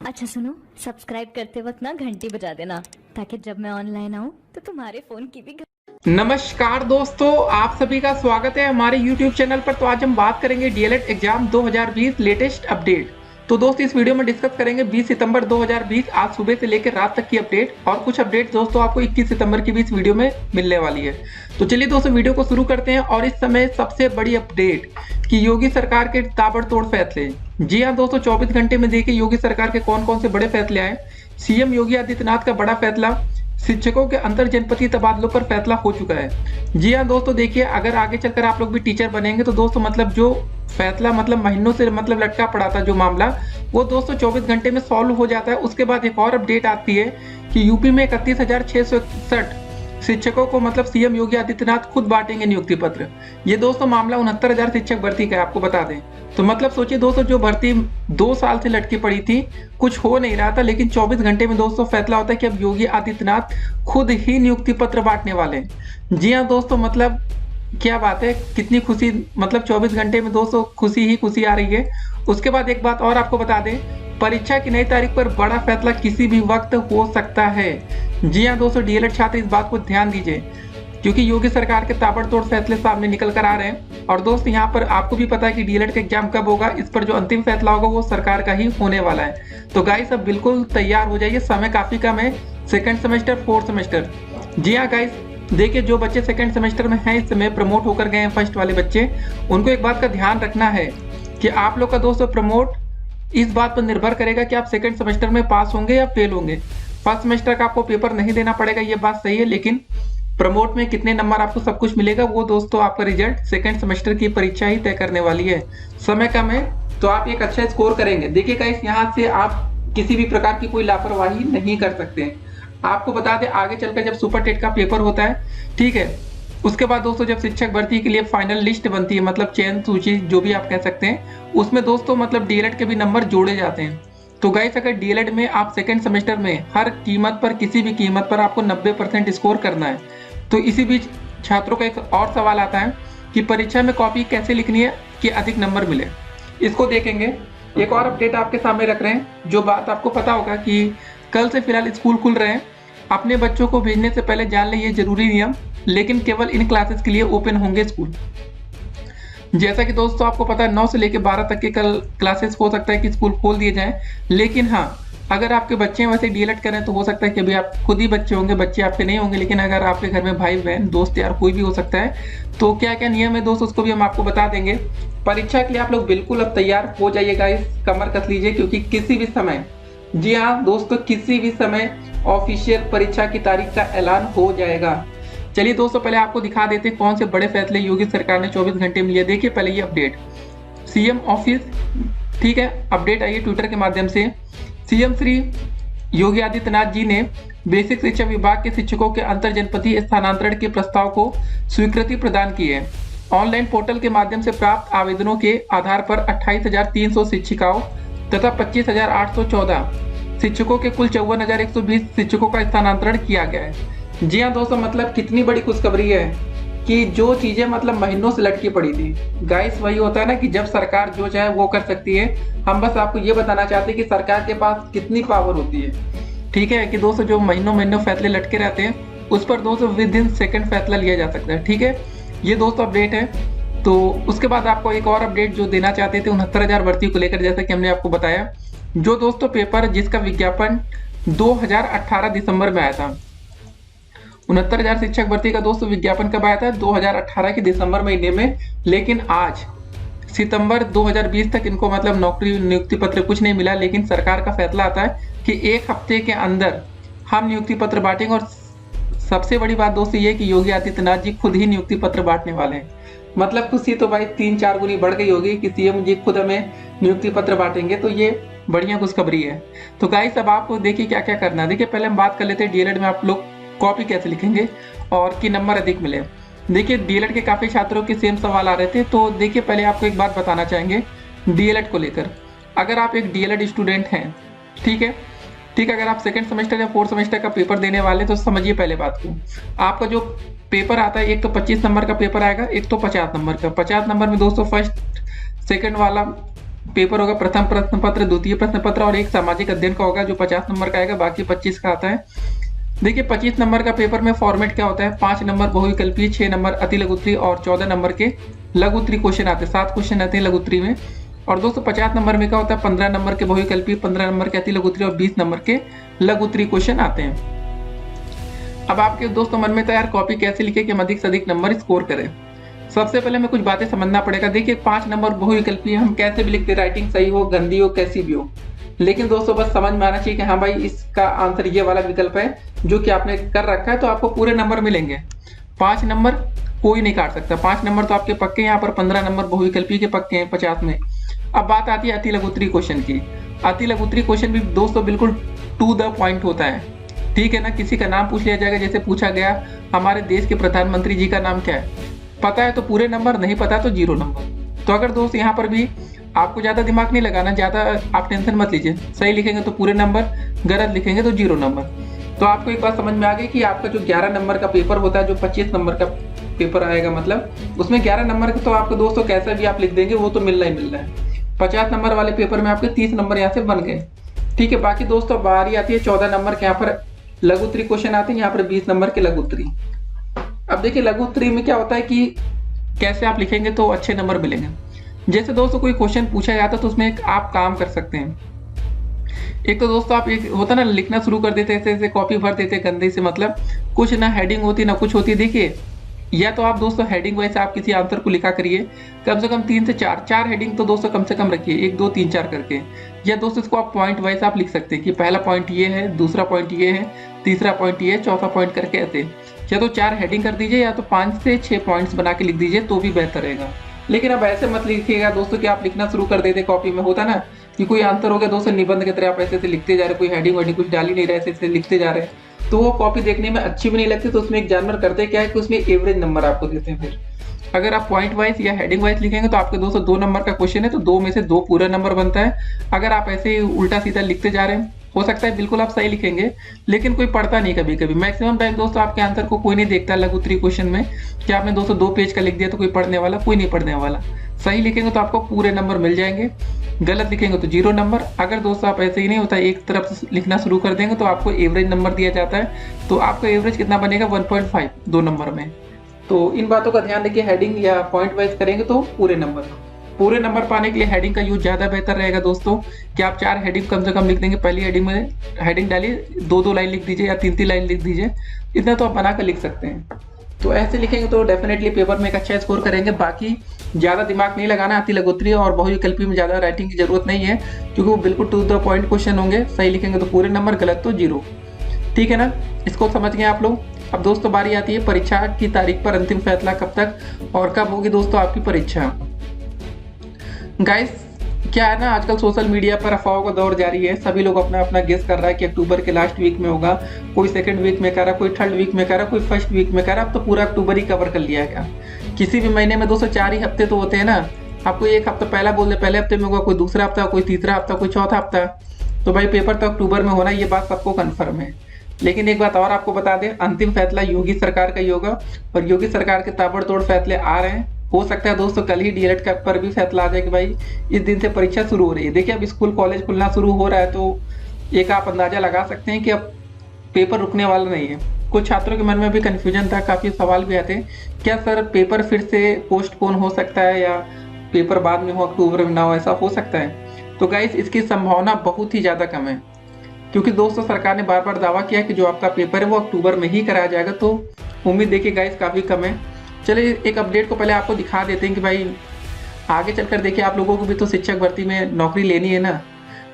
अच्छा सुनो, सब्सक्राइब करते वक्त ना घंटी बजा देना ताकि जब मैं ऑनलाइन आऊँ तो तुम्हारे फोन की भी नमस्कार दोस्तों, आप सभी का स्वागत है हमारे YouTube चैनल पर। तो आज हम बात करेंगे डीएलएड एग्जाम 2020 लेटेस्ट अपडेट। तो दोस्त इस वीडियो में डिस्कस करेंगे 20 सितंबर 2020 आज सुबह से लेकर रात तक की अपडेट, और कुछ अपडेट दोस्तों आपको 21 सितंबर की भी इस वीडियो में मिलने वाली है। तो चलिए दोस्तों वीडियो को शुरू करते हैं। और इस समय सबसे बड़ी अपडेट कि योगी सरकार के ताबड़तोड़ फैसले। जी हाँ दोस्तों, 24 घंटे में देखिए योगी सरकार के कौन कौन से बड़े फैसले आए। सीएम योगी आदित्यनाथ का बड़ा फैसला, शिक्षकों के अंतर जनपदीय तबादलों पर फैसला हो चुका है। जी हाँ दोस्तों, देखिए अगर आगे चलकर आप लोग भी टीचर बनेंगे तो दोस्तों मतलब जो फैसला मतलब महीनों से मतलब लटका पड़ा था जो मामला, वो दोस्तों 24 घंटे में सॉल्व हो जाता है। उसके बाद एक और अपडेट आती है कि यूपी में 31,661 शिक्षकों को मतलब सीएम योगी आदित्यनाथ खुद बांटेंगे नियुक्ति पत्र। ये दोस्तों मामला 69,000 शिक्षक भर्ती का है, आपको बता दें। तो मतलब सोचिए दोस्तों, जो भर्ती 2 साल से लटकी पड़ी थी, कुछ हो नहीं रहा था, लेकिन 24 घंटे में दोस्तों फैसला होता है कि अब योगी आदित्यनाथ खुद ही नियुक्ति पत्र बांटने वाले हैं। जी हाँ दोस्तों, मतलब क्या बात है, कितनी खुशी, मतलब 24 घंटे में दोस्तों खुशी ही खुशी आ रही है। उसके बाद एक बात और आपको बता दें, परीक्षा की नई तारीख पर बड़ा फैसला किसी भी वक्त हो सकता है। जी हाँ दोस्तों, डीएलएड छात्र इस बात को ध्यान दीजिए, क्योंकि योगी सरकार के ताबड़तोड़ फैसले सामने निकल कर आ रहे हैं। और दोस्त यहाँ पर आपको भी पता है कि डीएलएड का एग्जाम कब होगा, इस पर जो अंतिम फैसला होगा वो सरकार का ही होने वाला है। तो गाइस अब बिल्कुल तैयार हो जाइए, समय काफी कम है। सेकंड सेमेस्टर, फोर्थ सेमेस्टर, जी हाँ गाइस, देखिए जो बच्चे सेकंड सेमेस्टर में हैं, इस समय प्रमोट होकर गए हैं फर्स्ट वाले बच्चे, उनको एक बात का ध्यान रखना है कि आप लोग का दोस्तों प्रमोट इस बात पर निर्भर करेगा कि आप सेकंड सेमेस्टर में पास होंगे या फेल होंगे। फर्स्ट सेमेस्टर का आपको पेपर नहीं देना पड़ेगा, ये बात सही है, लेकिन प्रमोट में कितने नंबर आपको सब कुछ मिलेगा वो दोस्तों आपका रिजल्ट सेकंड सेमेस्टर की परीक्षा ही तय करने वाली है। समय कम है तो आप एक अच्छा स्कोर करेंगे। देखिए गाइस, यहाँ से आप किसी भी प्रकार की कोई लापरवाही नहीं कर सकते। आपको बता दें आगे चलकर जब सुपर टेट का पेपर होता है, ठीक है, उसके बाद दोस्तों जब शिक्षक भर्ती के लिए फाइनल लिस्ट बनती है, मतलब चयन सूची जो भी आप कह सकते हैं, उसमें दोस्तों मतलब डीएलएड के भी नंबर जोड़े जाते हैं। तो गाइस अगर डीएलएड में आप सेकंड सेमेस्टर में हर कीमत पर, किसी भी कीमत पर आपको 90% स्कोर करना है, तो इसी बीच छात्रों का एक और सवाल आता है कि परीक्षा में कॉपी कैसे लिखनी है कि अधिक नंबर मिले। इसको देखेंगे। एक और अपडेट आपके सामने रख रहे हैं, जो बात आपको पता होगा कि कल से फिलहाल स्कूल खुल रहे हैं। अपने बच्चों को भेजने से पहले जान लें ये जरूरी नियम, लेकिन केवल इन क्लासेस के लिए ओपन होंगे स्कूल। जैसा कि दोस्तों आपको पता है 9 से लेकर 12 तक के कल क्लासेस हो सकता है कि स्कूल खोल दिए जाएं, लेकिन हाँ अगर आपके बच्चे वैसे डीएलएड करें तो हो सकता है कि अभी आप खुद ही बच्चे होंगे, बच्चे आपके नहीं होंगे, लेकिन अगर आपके घर में भाई बहन दोस्त यार कोई भी हो सकता है, तो क्या क्या नियम है दोस्त उसको भी हम आपको बता देंगे। परीक्षा के लिए आप लोग बिल्कुल अब तैयार हो जाइएगा, इस कमर कस लीजिए, क्योंकि किसी भी समय, जी हाँ दोस्तों, किसी भी समय ऑफिशियल परीक्षा की तारीख का ऐलान हो जाएगा। चलिए दोस्तों पहले आपको दिखा देते हैं कौन से बड़े फैसले योगी सरकार ने 24 घंटे में लिए। देखिए पहले ये अपडेट, सीएम ऑफिस, ठीक है, अपडेट आई है ट्विटर के माध्यम से। सीएम श्री योगी आदित्यनाथ जी ने बेसिक शिक्षा विभाग के शिक्षकों के अंतर जनपदीय स्थानांतरण के प्रस्ताव को स्वीकृति प्रदान की है। ऑनलाइन पोर्टल के माध्यम से प्राप्त आवेदनों के आधार पर 28,300 शिक्षिकाओं तथा 25,814 शिक्षकों के कुल 54,120 शिक्षकों का स्थानांतरण किया गया है। जी हाँ दोस्तों, मतलब कितनी बड़ी खुशखबरी है कि जो चीजें मतलब महीनों से लटकी पड़ी थी। गाइस वही होता है ना कि जब सरकार जो चाहे वो कर सकती है। हम बस आपको ये बताना चाहते हैं कि सरकार के पास कितनी पावर होती है, ठीक है, कि दोस्तों जो महीनों महीनों फैसले लटके रहते हैं उस पर दोस्तों विद इन सेकंड फैसला लिया जा सकता है, ठीक है। ये दोस्तों अपडेट है। तो उसके बाद आपको एक और अपडेट जो देना चाहते थे 69,000 भर्ती को लेकर, जैसा कि हमने आपको बताया, जो दोस्तों पेपर जिसका विज्ञापन 2018 दिसंबर में आया था, 69,000 शिक्षक भर्ती का दोस्तों विज्ञापन कब आया था, 2018 के दिसंबर महीने में, लेकिन आज सितंबर 2020 तक इनको मतलब नौकरी नियुक्ति पत्र कुछ नहीं मिला। लेकिन सरकार का फैसला आता है कि 1 हफ्ते के अंदर हम नियुक्ति पत्र बांटेंगे। और सबसे बड़ी बात दोस्तों ये कि योगी आदित्यनाथ जी खुद ही नियुक्ति पत्र बांटने वाले हैं। मतलब खुशी तो भाई 3-4 गुनी बढ़ गई होगी कि सीएम जी खुद हमें नियुक्ति पत्र बांटेंगे, तो ये बढ़िया खुशखबरी है। तो गाइस अब आपको देखिए क्या क्या करना है। देखिए पहले हम बात कर लेते हैं डीएलएड में आप लोग कॉपी कैसे लिखेंगे और कि नंबर अधिक मिले। देखिए डीएलएड के काफी छात्रों के सेम सवाल आ रहे थे, तो देखिए पहले आपको एक बात बताना चाहेंगे डीएलएड को लेकर। अगर आप एक डीएलएड स्टूडेंट हैं, ठीक है, अगर आप सेकंड सेमेस्टर या फोर्थ सेमेस्टर का पेपर देने वाले तो समझिए पहले बात को, आपका जो पेपर आता है एक तो 25 नंबर का पेपर आएगा, एक तो 50 नंबर का। 50 नंबर में दोस्तों फर्स्ट सेकंड वाला पेपर होगा प्रथम प्रश्न पत्र, द्वितीय प्रश्न पत्र और एक सामाजिक अध्ययन का होगा जो 50 नंबर का आएगा, बाकी 25 का आता है। देखिए 25 नंबर का पेपर में फॉर्मेट क्या होता है, 5 नंबर बहुविकल्पीय, 6 नंबर अति लघु उत्तरीय और 14 नंबर के लघु उत्तरीय क्वेश्चन आते हैं, 7 क्वेश्चन आते हैं लघु उत्तरीय में। और दोस्तों 50 नंबर में क्या होता है, 15 नंबर के बहुविकल्पीय, 15 नंबर के अति लघु उत्तरीय और 20 नंबर के लघु उत्तरीय क्वेश्चन आते हैं। अब आपके दोस्तों मन में तो यार कॉपी कैसे लिखे कि हम अधिक से अधिक नंबर स्कोर करें। सबसे पहले हमें कुछ बातें समझना पड़ेगा। देखिए 5 नंबर बहुविकल्पीय हम कैसे भी लिखते, राइटिंग सही हो, गंदी हो, कैसी भी हो, लेकिन दोस्तों बस समझ में आना चाहिए कि हाँ भाई इसका आंसर ये वाला विकल्प है जो कि आपने कर रखा है, तो आपको पूरे नंबर मिलेंगे। 5 नंबर कोई नहीं काट सकता, 5 नंबर तो आपके पक्के, यहाँ पर 15 नंबर बहुविकल्पीय के पक्के हैं 50 में। अब बात आती है अति लघु उत्तरीय क्वेश्चन की। अति लघु उत्तरीय क्वेश्चन भी दोस्तों बिल्कुल टू द पॉइंट होता है, ठीक है ना। किसी का नाम पूछ लिया जाएगा, जैसे पूछा गया हमारे देश के प्रधानमंत्री जी का नाम क्या है, पता है तो पूरे नंबर, नहीं पता तो 0 नंबर। तो अगर दोस्त यहाँ पर भी आपको ज्यादा दिमाग नहीं लगाना, ज्यादा आप टेंशन मत लीजिए, सही लिखेंगे तो पूरे नंबर, गलत लिखेंगे तो 0 नंबर। तो आपको एक बात समझ में आ गई कि आपका जो 11 नंबर का पेपर होता है, जो 25 नंबर का पेपर आएगा, मतलब उसमें 11 नंबर का तो आपको दोस्तों कैसा भी आप लिख देंगे वो तो मिलना ही मिलना है। 50 नंबर वाले पेपर में आपके 30 नंबर यहाँ से बन गए, ठीक है। बाकी दोस्तों बारी आती है 14 नंबर के, यहाँ पर लघु उत्तरीय क्वेश्चन आते हैं, यहाँ पर 20 नंबर के लघु उत्तरीय। अब देखिए लघु उत्तरीय में क्या होता है कि कैसे आप लिखेंगे तो अच्छे नंबर मिलेंगे। जैसे दोस्तों कोई क्वेश्चन पूछा जाता है तो उसमें एक आप काम कर सकते हैं। एक तो दोस्तों आप एक होता ना लिखना शुरू कर देते ऐसे ऐसे कॉपी भर देते गंदे से, मतलब कुछ ना हेडिंग होती ना कुछ होती। देखिए या तो आप दोस्तों हेडिंग वाइज आप किसी आंसर को लिखा करिए, कम से कम 3 से 4 हेडिंग तो दोस्तों कम से कम रखिए, 1 2 3 4 करके। या दोस्तों इसको आप पॉइंट वाइज आप लिख सकते हैं कि पहला पॉइंट ये है, दूसरा पॉइंट ये है, तीसरा पॉइंट ये है, चौथा पॉइंट करके ऐसे। या तो 4 हेडिंग कर दीजिए या तो 5 से 6 पॉइंट्स बना के लिख दीजिए तो भी बेहतर रहेगा। लेकिन अब ऐसे मत लिखिएगा दोस्तों कि आप लिखना शुरू कर देते कॉपी में, होता ना कि कोई आंसर हो गया दोस्तों निबंध की तरह आप ऐसे लिखते जा रहे, कोई हेडिंग वेडिंग कुछ डाल ही नहीं रहे, ऐसे लिखते जा रहे, तो वो कॉपी देखने में अच्छी भी नहीं लगती। तो उसमें एक जानवर करते क्या है कि उसमें एवरेज नंबर आपको देते हैं। फिर अगर आप पॉइंट वाइज या हेडिंग वाइज लिखेंगे तो आपके दोस्तों 2 नंबर का क्वेश्चन है तो 2 में से 2 पूरा नंबर बनता है। अगर आप ऐसे उल्टा सीधा लिखते जा रहे हैं, हो सकता है बिल्कुल आप सही लिखेंगे लेकिन कोई पढ़ता नहीं कभी कभी। मैक्सिमम टाइम दोस्तों आपके आंसर को कोई नहीं देखता लघु उत्तरीय क्वेश्चन में कि आपने दोस्तों 2 पेज का लिख दिया तो कोई पढ़ने वाला, कोई नहीं पढ़ने वाला। सही लिखेंगे तो आपको पूरे नंबर मिल जाएंगे, गलत लिखेंगे तो 0 नंबर। अगर दोस्तों आप ऐसे ही नहीं होता एक तरफ से लिखना शुरू कर देंगे तो आपको एवरेज नंबर दिया जाता है, तो आपका एवरेज कितना बनेगा 1.5 2 नंबर में। तो इन बातों का ध्यान रखिए, हेडिंग या पॉइंट वाइज करेंगे तो पूरे नंबर पाने के लिए हेडिंग का यूज ज़्यादा बेहतर रहेगा दोस्तों कि आप 4 हेडिंग कम से कम लिख देंगे। पहली हेडिंग में हेडिंग डालिए, 2 लाइन लिख दीजिए या 3 लाइन लिख दीजिए, इतना तो आप बना कर लिख सकते हैं। तो ऐसे लिखेंगे तो डेफिनेटली पेपर में एक अच्छा स्कोर करेंगे। बाकी ज़्यादा दिमाग नहीं लगाना, अति लघु उत्तरीय और बहुविकल्पीय में ज़्यादा राइटिंग की जरूरत नहीं है क्योंकि वो बिल्कुल टू द पॉइंट क्वेश्चन होंगे। सही लिखेंगे तो पूरे नंबर, गलत तो 0, ठीक है ना। इसको समझ गए आप लोग। अब दोस्तों बारी आती है परीक्षा की तारीख पर अंतिम फैसला कब तक और कब होगी दोस्तों आपकी परीक्षा। गाइस क्या है ना, आजकल सोशल मीडिया पर अफवाहों का दौर जारी है, सभी लोग अपना अपना गेस कर रहा है कि अक्टूबर के लास्ट वीक में होगा, कोई सेकंड वीक में कह रहा, कोई थर्ड वीक में कह रहा, कोई फर्स्ट वीक में कह रहा। अब तो पूरा अक्टूबर ही कवर कर लिया गया। किसी भी महीने में दोस्तों 4 ही हफ्ते तो होते हैं ना, आपको एक हफ्ता पहला बोल दे पहले हफ्ते में होगा, कोई दूसरा हफ्ता, कोई तीसरा हफ्ता, कोई चौथा हफ्ता, तो भाई पेपर तो अक्टूबर में होना, ये बात सबको कन्फर्म है। लेकिन एक बात और आपको बता दें, अंतिम फैसला योगी सरकार का ही होगा और योगी सरकार के ताबड़तोड़ फैसले आ रहे हैं। हो सकता है दोस्तों कल ही डीएलएड का पर भी फैसला आ जाए कि भाई इस दिन से परीक्षा शुरू हो रही है। देखिए अब स्कूल कॉलेज खुलना शुरू हो रहा है तो एक आप अंदाजा लगा सकते हैं कि अब पेपर रुकने वाला नहीं है। कुछ छात्रों के मन में भी कन्फ्यूजन था, काफ़ी सवाल भी आते हैं, क्या सर पेपर फिर से पोस्टपोन हो सकता है या पेपर बाद में हो, अक्टूबर में ना हो, ऐसा हो सकता है। तो गाइस इसकी संभावना बहुत ही ज़्यादा कम है क्योंकि दोस्तों सरकार ने बार बार दावा किया कि जो आपका पेपर है वो अक्टूबर में ही कराया जाएगा, तो उम्मीद देखिए गाइस काफ़ी कम है। चलिए एक अपडेट को पहले आपको दिखा देते हैं कि भाई आगे चलकर देखिए आप लोगों को भी तो शिक्षक भर्ती में नौकरी लेनी है ना,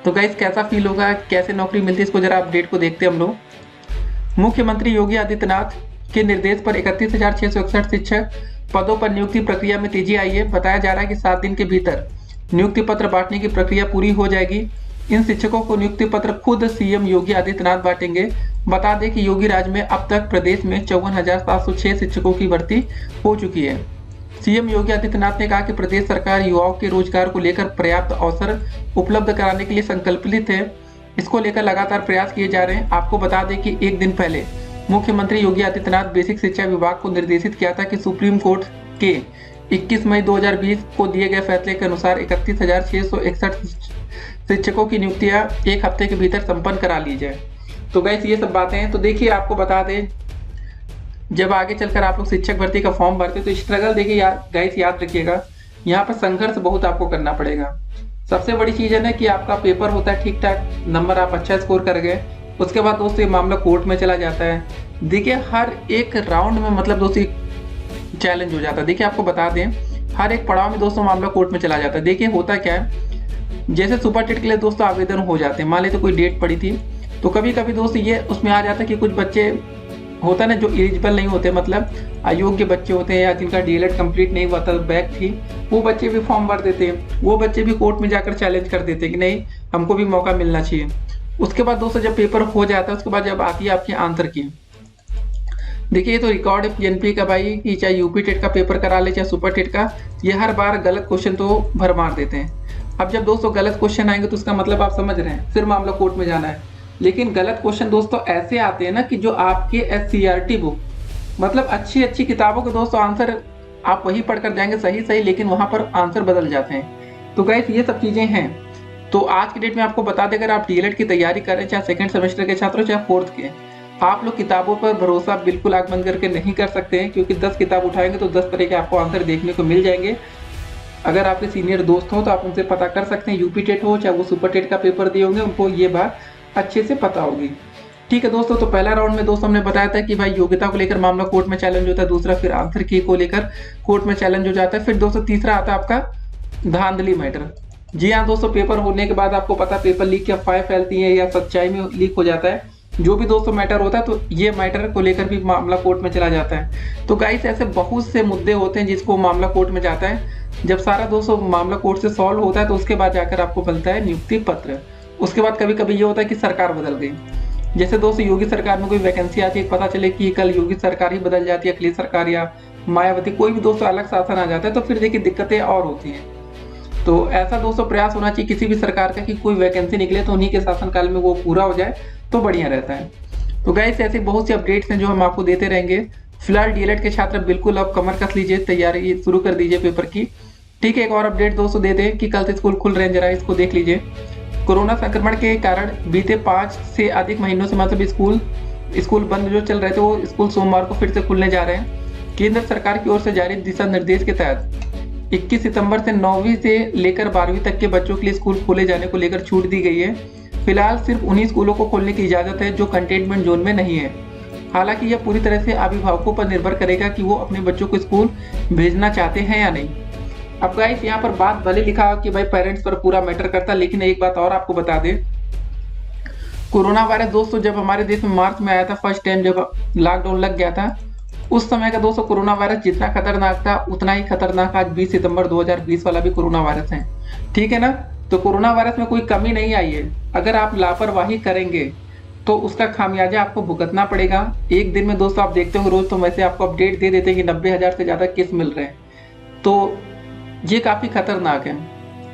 तो गाइस कैसा फील होगा, कैसे नौकरी मिलती है, इसको जरा अपडेट को देखते हैं हम लोग। मुख्यमंत्री योगी आदित्यनाथ के निर्देश पर 31,661 शिक्षक पदों पर नियुक्ति प्रक्रिया में तेजी आई है। बताया जा रहा है कि 7 दिन के भीतर नियुक्ति पत्र बांटने की प्रक्रिया पूरी हो जाएगी। इन शिक्षकों को नियुक्ति पत्र खुद सीएम योगी आदित्यनाथ बांटेंगे। बता दें कि योगी राज में अब तक प्रदेश में 54,706 शिक्षकों की भर्ती हो चुकी है। सीएम योगी आदित्यनाथ ने कहा कि प्रदेश सरकार युवाओं के रोजगार को लेकर पर्याप्त अवसर उपलब्ध कराने के लिए संकल्पित है। इसको लेकर लगातार प्रयास किए जा रहे हैं। आपको बता दें कि एक दिन पहले मुख्यमंत्री योगी आदित्यनाथ बेसिक शिक्षा विभाग को निर्देशित किया था कि सुप्रीम कोर्ट के 21 मई 2020 को दिए गए फैसले के अनुसार 31,661 शिक्षकों की नियुक्तियां एक हफ्ते के भीतर संपन्न करा ली जाए। तो गाइस ये सब बातें हैं। तो देखिए आपको बता दें, जब आगे चलकर आप लोग शिक्षक भर्ती का फॉर्म भरते तो स्ट्रगल देखिए गाइस याद रखिएगा, यहाँ पर संघर्ष बहुत आपको करना पड़ेगा। सबसे बड़ी चीज है ना कि आपका पेपर होता है ठीक ठाक, नंबर आप अच्छा स्कोर कर गए, उसके बाद दोस्तों ये मामला कोर्ट में चला जाता है। देखिए हर एक राउंड में मतलब दोस्तों चैलेंज हो जाता है। देखिए आपको बता दें, हर एक पड़ाव में दोस्तों मामला कोर्ट में चला जाता है। देखिए होता क्या है, जैसे सुपर टेट के लिए दोस्तों आवेदन हो जाते हैं, मान लीजिए कोई डेट पड़ी थी, तो कभी कभी दोस्तों ये उसमें आ जाता है कि कुछ बच्चे होता है ना जो एलिजिबल नहीं होते, मतलब अयोग्य बच्चे होते हैं या जिनका डीएलएड कंप्लीट नहीं हुआ था, बैक थी, वो बच्चे भी फॉर्म भर देते हैं। वो बच्चे भी कोर्ट में जाकर चैलेंज कर देते हैं कि नहीं हमको भी मौका मिलना चाहिए। उसके बाद दोस्तों जब पेपर हो जाता है, उसके बाद जब आती है आपकी आंसर की, देखिए ये तो रिकॉर्ड है पीएनपी का भाई कि चाहे यूपी टेट का पेपर करा ले चाहे सुपर टेट का, ये हर बार गलत क्वेश्चन तो भर मार देते हैं। अब जब दोस्तों गलत क्वेश्चन आएंगे तो उसका मतलब आप समझ रहे हैं, फिर मामला कोर्ट में जाना है। लेकिन गलत क्वेश्चन दोस्तों ऐसे आते हैं ना कि जो आपके एससीईआरटी बुक, मतलब अच्छी अच्छी किताबों के दोस्तों आंसर आप वही पढ़कर जाएंगे सही, लेकिन वहां पर आंसर बदल जाते हैं। तो गाइस ये सब चीजें हैं। तो आज की डेट में आपको बता दें, अगर आप डीएलएड की तैयारी कर रहे हैं, चाहे सेकंड सेमेस्टर के छात्र हो चाहे फोर्थ के, आप लोग किताबों पर भरोसा बिल्कुल आंख बंद करके नहीं कर सकते हैं, क्योंकि 10 किताब उठाएंगे तो 10 तरह के आपको आंसर देखने को मिल जाएंगे। अगर आपके सीनियर दोस्त हो तो आप उनसे पता कर सकते हैं, यूपी टेट हो चाहे वो सुपर टेट का पेपर दिए होंगे, उनको ये बात अच्छे से पता होगी। ठीक है दोस्तों, तो पहला राउंड में दोस्तों हमने बताया था कि भाई योग्यता को लेकर मामला कोर्ट में चैलेंज होता है, दूसरा फिर आंसर की को लेकर कोर्ट में चैलेंज हो जाता है, फिर दोस्तों तीसरा आता है आपका धांधली मैटर। जी हाँ दोस्तों, पेपर होने के बाद आपको पता पेपर लीक की अफवाहें फैलती है या सच्चाई में लीक हो जाता है, जो भी दोस्तों मैटर होता है, तो ये मैटर को लेकर भी मामला कोर्ट में चला जाता है। तो गाइस ऐसे बहुत से मुद्दे होते हैं जिसको मामला कोर्ट में जाता है। जब सारा दोस्तों मामला कोर्ट से सॉल्व होता है तो उसके बाद जाकर आपको मिलता है नियुक्ति पत्र। उसके बाद कभी कभी ये होता है कि सरकार बदल गई, जैसे दोस्तों योगी सरकार में कोई वैकेंसी आती है, पता चले कि कल योगी सरकार ही बदल जाती है, अखिलेश सरकार या मायावती कोई भी दोस्तों अलग शासन आ जाता है, तो फिर देखिए दिक्कतें और होती हैं। तो ऐसा दोस्तों प्रयास होना चाहिए किसी भी सरकार का कि कोई वैकेंसी निकले तो उन्हीं के शासनकाल में वो पूरा हो जाए तो बढ़िया रहता है। तो गाइस ऐसे बहुत सी अपडेट्स हैं जो हम आपको देते रहेंगे। फिलहाल डीएलएड के छात्र बिल्कुल अब कमर कस लीजिए, तैयारी शुरू कर दीजिए पेपर की। ठीक है, एक और अपडेट दोस्तों देते हैं कि कल से स्कूल खुल रहे हैं, जरा इसको देख लीजिए। कोरोना संक्रमण के कारण बीते 5 से अधिक महीनों से मतलब स्कूल बंद जो चल रहे थे, वो स्कूल सोमवार को फिर से खुलने जा रहे हैं। केंद्र सरकार की ओर से जारी दिशा निर्देश के तहत 21 सितंबर से 9वीं से लेकर 12वीं तक के बच्चों के लिए स्कूल खोले जाने को लेकर छूट दी गई है। फिलहाल सिर्फ उन्हीं स्कूलों को खोलने की इजाजत है जो कंटेनमेंट जोन में नहीं है। हालांकि यह पूरी तरह से अभिभावकों पर निर्भर करेगा कि वो अपने बच्चों को स्कूल भेजना चाहते हैं या नहीं। अब गाइस यहाँ पर बात भले लिखा कि भाई पेरेंट्स पर पूरा मैटर करता, लेकिन एक बात और आपको बता दें, कोरोना वायरस दोस्तों जब हमारे देश में मार्च में आया था, फर्स्ट टाइम जब लॉकडाउन लग गया था, उस समय का दोस्तों कोरोना वायरस जितना खतरनाक था उतना ही खतरनाक आज 20 सितंबर 2020 वाला भी कोरोना वायरस है। ठीक है ना, तो कोरोना वायरस में कोई कमी नहीं आई है। अगर आप लापरवाही करेंगे तो उसका खामियाजा आपको भुगतना पड़ेगा। एक दिन में दोस्तों आप देखते होंगे रोज तो वैसे आपको अपडेट दे देते हैं कि 90,000 से ज्यादा केस मिल रहे हैं। तो ये काफी खतरनाक है।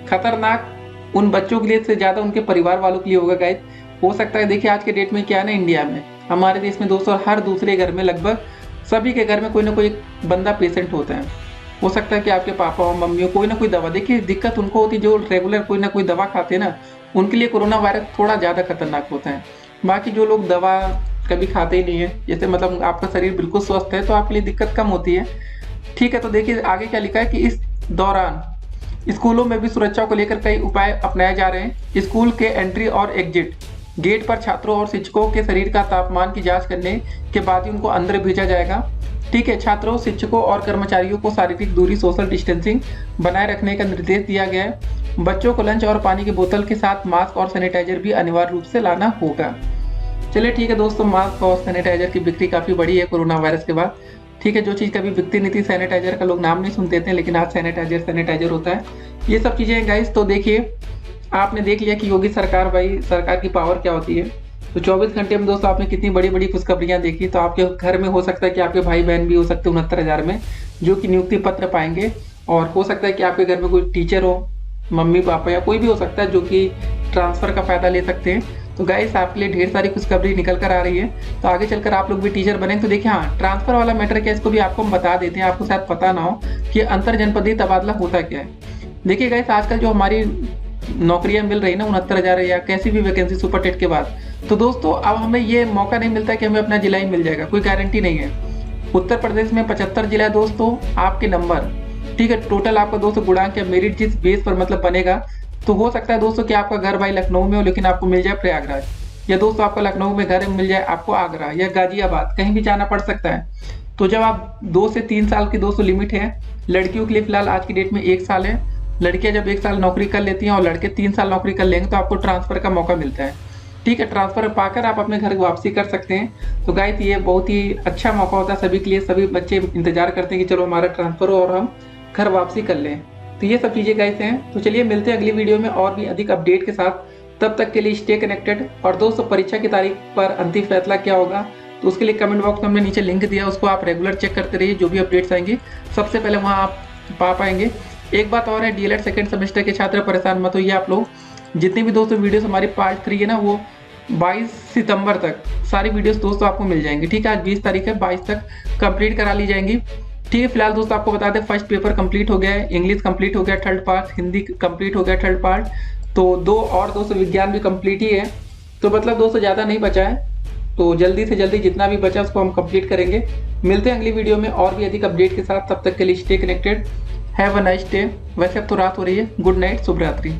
खतरनाक उन बच्चों के लिए से ज्यादा उनके परिवार वालों के लिए होगा गाइस। हो सकता है देखिए आज के डेट में क्या है ना, इंडिया में हमारे देश में दोस्तों हर दूसरे घर में लगभग सभी के घर में कोई ना कोई बंदा पेशेंट होता है। हो सकता है कि आपके पापा और मम्मी कोई ना कोई दवा, देखिए दिक्कत उनको होती है जो रेगुलर कोई ना कोई दवा खाते हैं ना, उनके लिए कोरोना वायरस थोड़ा ज़्यादा खतरनाक होता है। बाकी जो लोग दवा कभी खाते ही नहीं है, जैसे मतलब आपका शरीर बिल्कुल स्वस्थ है, तो आपके लिए दिक्कत कम होती है। ठीक है, तो देखिए आगे क्या लिखा है कि इस दौरान स्कूलों में भी सुरक्षा को लेकर कई उपाय अपनाए जा रहे हैं। स्कूल के एंट्री और एग्जिट गेट पर छात्रों और शिक्षकों के शरीर का तापमान की जांच करने के बाद ही उनको अंदर भेजा जाएगा। ठीक है, छात्रों, शिक्षकों और कर्मचारियों को शारीरिक दूरी, सोशल डिस्टेंसिंग बनाए रखने का निर्देश दिया गया है। बच्चों को लंच और पानी की बोतल के साथ मास्क और सैनिटाइजर भी अनिवार्य रूप से लाना होगा। चलिए ठीक है दोस्तों, मास्क और सैनिटाइजर की बिक्री काफ़ी बढ़ी है कोरोना वायरस के बाद। ठीक है, जो चीज़ कभी बिकती नहीं थी, सैनिटाइजर का लोग नाम नहीं सुनते थे, लेकिन आज सैनिटाइजर होता है। ये सब चीज़ें हैं गाइस। तो देखिए आपने देख लिया कि योगी सरकार, भाई सरकार की पावर क्या होती है। तो 24 घंटे में दोस्तों आपने कितनी बड़ी बड़ी खुशखबरियां देखी। तो आपके घर में हो सकता है कि आपके भाई बहन भी हो सकते हैं 69,000 में जो कि नियुक्ति पत्र पाएंगे, और हो सकता है कि आपके घर में कोई टीचर हो, मम्मी पापा या कोई भी हो सकता है जो कि ट्रांसफर का फायदा ले सकते हैं। तो गाइस आपके लिए ढेर सारी खुशखबरी निकल कर आ रही है। तो आगे चलकर आप लोग भी टीचर बने तो देखिए, हाँ ट्रांसफर वाला मैटर क्या है इसको भी आपको हम बता देते हैं, आपको शायद पता ना हो कि अंतर जनपदीय तबादला होता क्या है। देखिए गाइस आजकल जो हमारी नौकरियां मिल रही है ना 69,000 या कैसी भी वैकेंसी सुपर टेट के बाद, तो दोस्तों अब हमें ये मौका नहीं मिलता कि हमें अपना जिला ही मिल जाएगा, कोई गारंटी नहीं है। उत्तर प्रदेश में 75 जिला है दोस्तों, आपके नंबर ठीक है, टोटल आपका दोस्तों गुणांक या मेरिट जिस बेस पर मतलब बनेगा, तो हो सकता है दोस्तों कि आपका घर भाई लखनऊ में हो लेकिन आपको मिल जाए प्रयागराज, या दोस्तों आपका लखनऊ में घर मिल जाए आपको आगरा या गाजियाबाद, कहीं भी जाना पड़ सकता है। तो जब आप 2 से 3 साल की दोस्तों लिमिट है, लड़कियों के लिए फिलहाल आज की डेट में 1 साल है, लड़कियां जब 1 साल नौकरी कर लेती हैं और लड़के 3 साल नौकरी कर लेंगे तो आपको ट्रांसफर का मौका मिलता है। ठीक है, ट्रांसफर पाकर आप अपने घर वापसी कर सकते हैं। तो गाइस ये बहुत ही अच्छा मौका होता है सभी के लिए, सभी बच्चे इंतजार करते हैं कि चलो हमारा ट्रांसफर हो और हम घर वापसी कर लें। तो ये सब चीज़ें गाइस हैं। तो चलिए मिलते हैं अगली वीडियो में और भी अधिक अपडेट के साथ, तब तक के लिए स्टे कनेक्टेड। और दोस्तों परीक्षा की तारीख पर अंतिम फैसला क्या होगा तो उसके लिए कमेंट बॉक्स में हमने नीचे लिंक दिया, उसको आप रेगुलर चेक करते रहिए, जो भी अपडेट्स आएंगे सबसे पहले वहाँ आप पा पाएंगे। एक बात और है, डीएलएड सेकंड सेमेस्टर के छात्र परेशान मत होइए आप लोग, जितनी भी दोस्तों वीडियोस हमारी पार्ट 3 है ना वो 22 सितंबर तक सारी वीडियोस दोस्तों आपको मिल जाएंगी। ठीक है, आज 20 तारीख है, 22 तक कंप्लीट करा ली जाएंगी। ठीक है, फिलहाल दोस्तों आपको बता दें फर्स्ट पेपर कंप्लीट हो गया है, इंग्लिश कंप्लीट हो गया थर्ड पार्ट, हिंदी कंप्लीट हो गया थर्ड पार्ट, तो 2 और दोस्तों विज्ञान भी कंप्लीट ही है। तो मतलब दोस्तों ज़्यादा नहीं बचा है, तो जल्दी से जल्दी जितना भी बचा उसको हम कंप्लीट करेंगे। मिलते हैं अगली वीडियो में और भी अधिक अपडेट के साथ, तब तक के लिए stay connected, have a nice day. वैसे अब तो रात हो रही है, गुड नाइट, शुभ रात्रि।